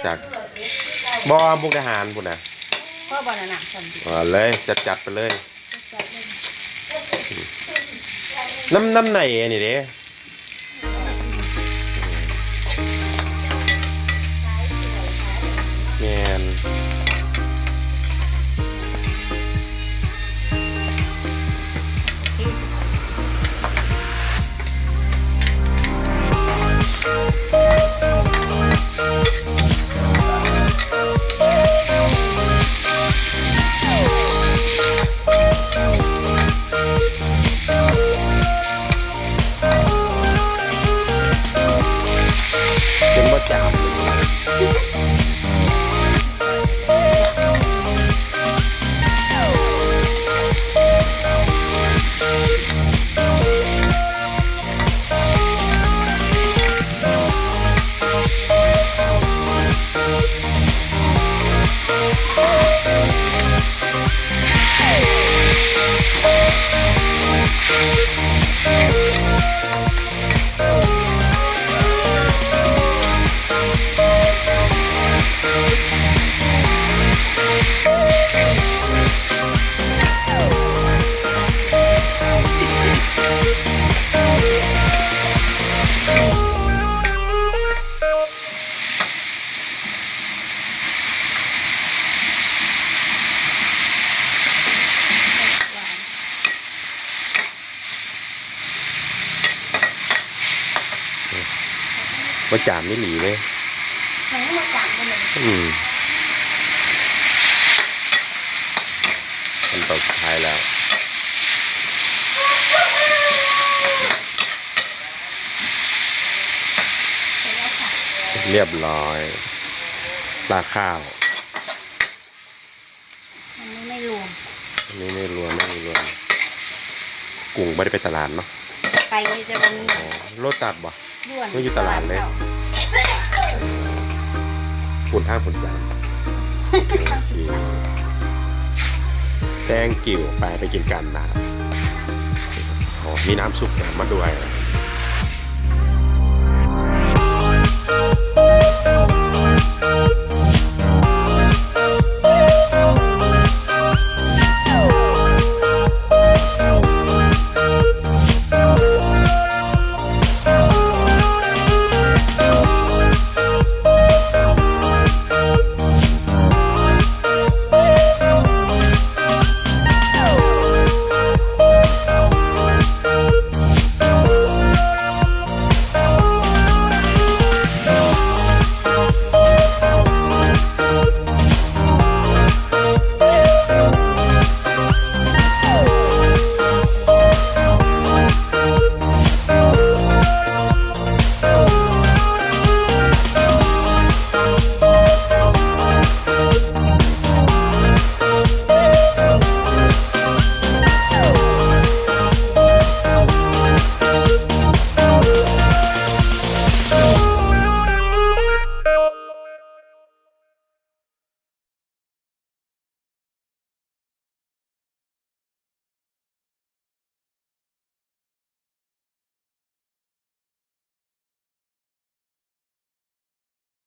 จากบ่มุกดาหารพุ่นน่ะพ่อบอลน่ะเลยจัดไปเลยน้ำไหนนี่เด้แมนเป็นบ่จามบ่จามไม่หลีเลยมันไม่มาจามกันเลยมันตกท้ายแล้วเรียบร้อยปลาข้าวอันนี้ไม่รวมไม่รวมกุ้งไม่ได้ไปตลาดเนาะไปจะเป็นรถตัดบ่ไม่อยู่ตลาดเลยฝุ่นห้างฝุ่นสามแตงกิ่วไปกินกันนะครับมีน้ำซุปมาด้วย